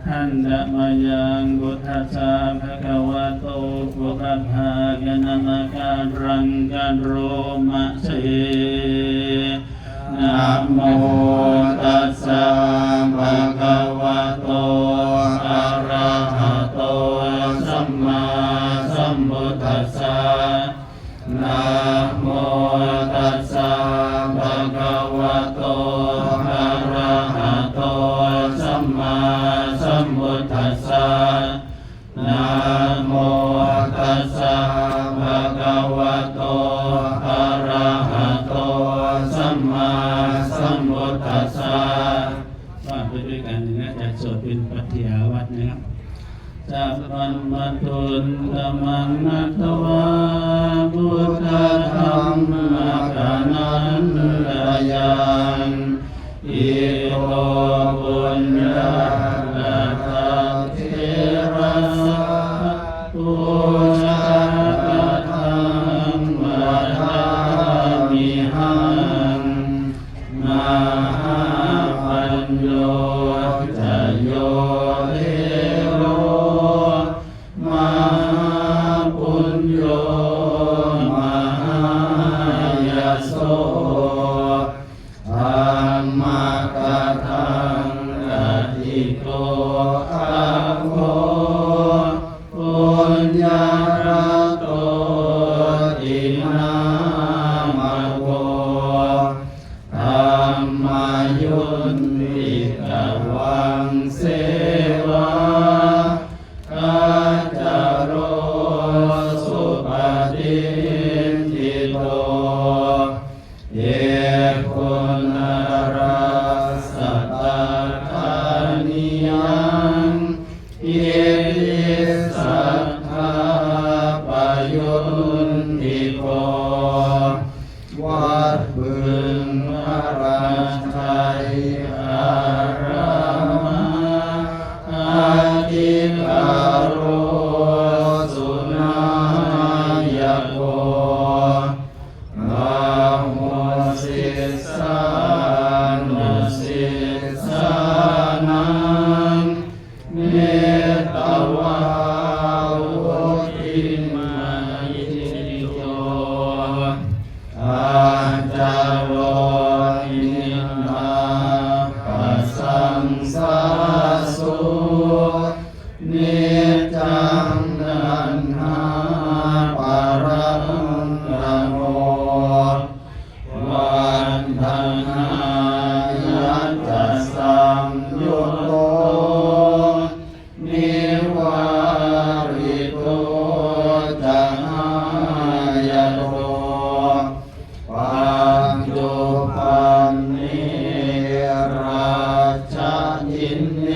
หันตมยังพุทธัสสะภะคะวะโตปุพพากนะมะการังกันโรมะเสนะโมตัสสะภะคะวะโตอะระหะโตสัมมาสัมพุทธัสสะนะโมตัสสะภะคะวะโตอะระหะโตสัมมาสัมพุทธัสสะนะโมตัสสะภะคะวะโตอะระหะโตสัมมาสัมพุทธัสสะว่าไปด้วยกันนะจะสวดเป็นปัทถิยาวัดนะครับสัพพันมตุนธรรมังนัตถวาพุทธธรรมกานันตยังอิโตปุญญาตัสเทระสะปุชฌะธัมมัฏฐามิหังมหาปัญโยจโยเทโรมหาปุญโยมหายโสธัมมกทังอธิโกอะโฆปุญญาระโตตินามโกธัมมายุนติกวังเสวะกัจจโรสุปฏิทิโตเยคุณรัสสะตัฏฐานิยังอิติสัทธาปยุนติโกวัดบึงอรัญชัยอารามาอาทิกาโรสุนายโกนะโมสิสานุสิสานังเมตตาวาวุติมายิโยอาจารโรอินาปัสสังสาสุนิจังนันหาปารังกโมวันทังหายัจจสัมยุตโตนิวาริโตจันหายโตปัญจุปันนิราชยินเน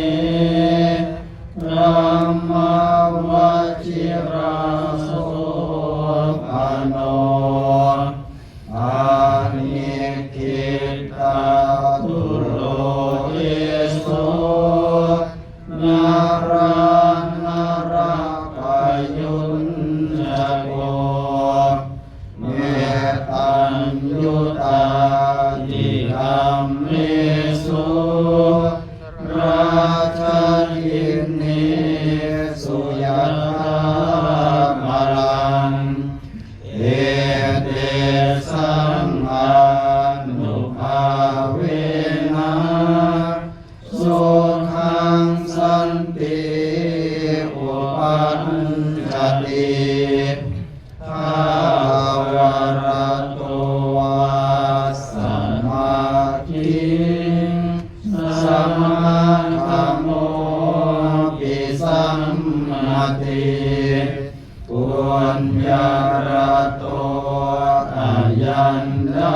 รัมมาวชิราโสภโนอานิคิตาตุโลเอโสนารานาราปยุนจโกเมตัญยุตาติธัมเมสุราชยินเนสุยัตถามลังเอเตสังอานุภาเวนะสุขังสันติอุปัญจติภาวรโตวาสมาธิสัมมาธัมโมปิสัมมาติปุญญาระโตอายันดา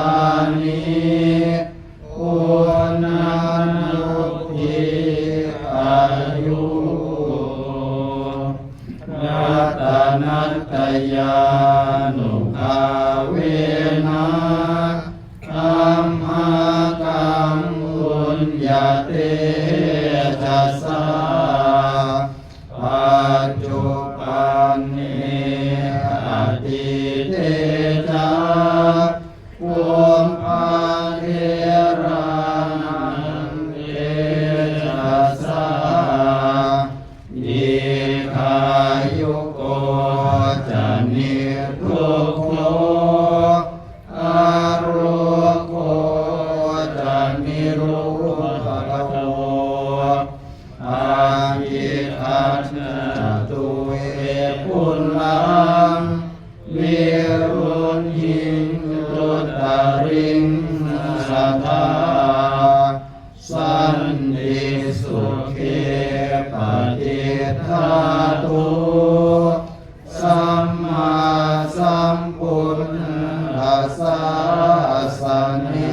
นิปุณณานุทิอายุรัตนัตตยานุภาเวนะธัมมากังปุญญาเตจัสสะปัจจุปันเนอติเตจาปุมภาเทรานังเตจัสสะ นิโรธภะคะโวอาภิอัจจตุเวปุลลังวิรุณหิงรุตตริงสัทธาสันติสุเขปฏิทาตุสัมมาสัมพุทธัสสะสันนิ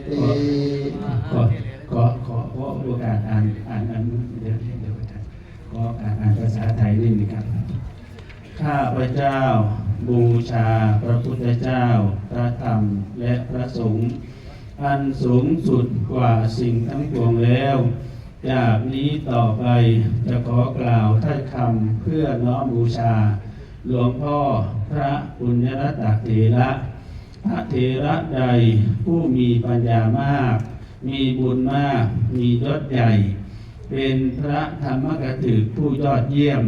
ติ ขอโอกาสอ่านเดี๋ยวขออ่านภาษาไทยนิดนึงครับข้าพเจ้าบูชาพระพุทธเจ้าพระธรรมและพระสงฆ์อันสูงสุดกว่าสิ่งทั้งปวงแล้วจากนี้ต่อไปจะขอกล่าวถ้อยคำเพื่อน้อมบูชาหลวงพ่อพระปุญญรัตน์เถระพระเถระใดผู้มีปัญญามากมีบุญมากมียศใหญ่เป็นพระธรรมกถึกผู้ยอดเยี่ยม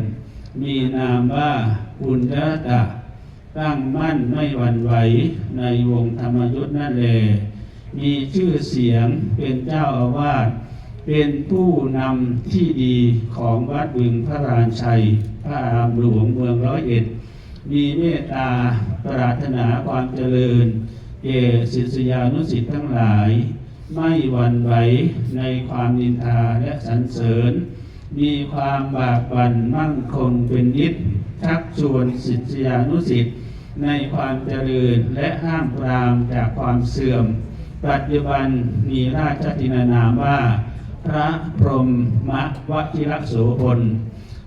มีนามว่าปุญญรัตน์ตั้งมั่นไม่หวั่นไหวในวงธรรมยุทธนั่นแลมีชื่อเสียงเป็นเจ้าอาวาสเป็นผู้นำที่ดีของวัดบึงพระรานชัยพระอารามหลวงเมืองร้อยเอ็ดมีเมตตาปรารถนาความเจริญแก่ศิษยานุศิษย์ทั้งหลายไม่หวั่นไหวในความนินทาและสรรเสริญมีความบากบั่นมั่งคงเป็นนิจชักชวนศิษยานุศิษย์ในความเจริญและห้ามปรามจากความเสื่อมปัจจุบันมีราชทินานามว่าพระพรหมวชิรโสพล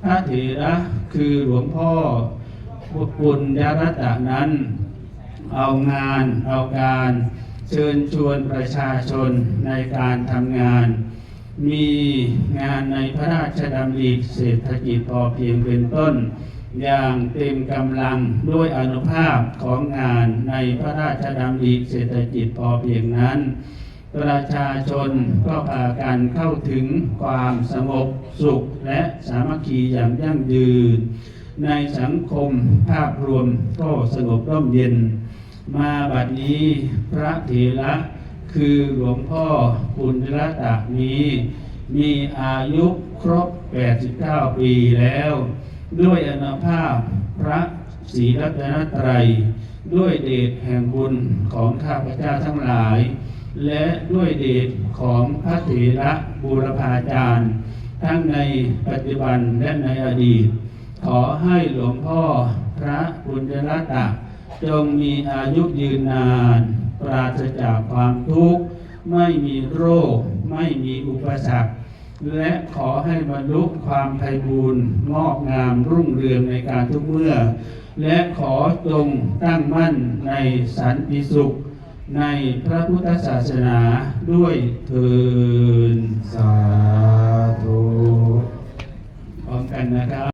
พระเถระคือหลวงพ่อปุญญรัตน์นั้นเอางานเอาการเชิญชวนประชาชนในการทำงานมีงานในพระราชดำริเศรษฐกิจพอเพียงเป็นต้นอย่างเต็มกำลังด้วยอานุภาพของงานในพระราชดำริเศรษฐกิจพอเพียงนั้นประชาชนก็พากันเข้าถึงความสงบสุขและสามัคคีอย่างยั่งยืนในสังคมภาพรวมก็สงบร่มเย็นมาบัดนี้พระเถระคือหลวงพ่อปุญญรัตน์นี้มีอายุครบ89ปีแล้วด้วยอานุภาพพระศรีรัตนตรัยด้วยเดชแห่งบุญของข้าพเจ้าทั้งหลายและด้วยเดชของพระเถระบูรพาจารย์ทั้งในปัจจุบันและในอดีตขอให้หลวงพ่อพระปุญญรัตน์จงมีอายุยืนนานปราศจากความทุกข์ไม่มีโรคไม่มีอุปสรรคและขอให้บรรลุความไพบูรย์งอกงามรุ่งเรืองในการทุกเมื่อและขอจงตั้งมั่นในสันติสุขในพระพุทธศาสนาด้วยเถิดสาธุพร้อมกันนะครับ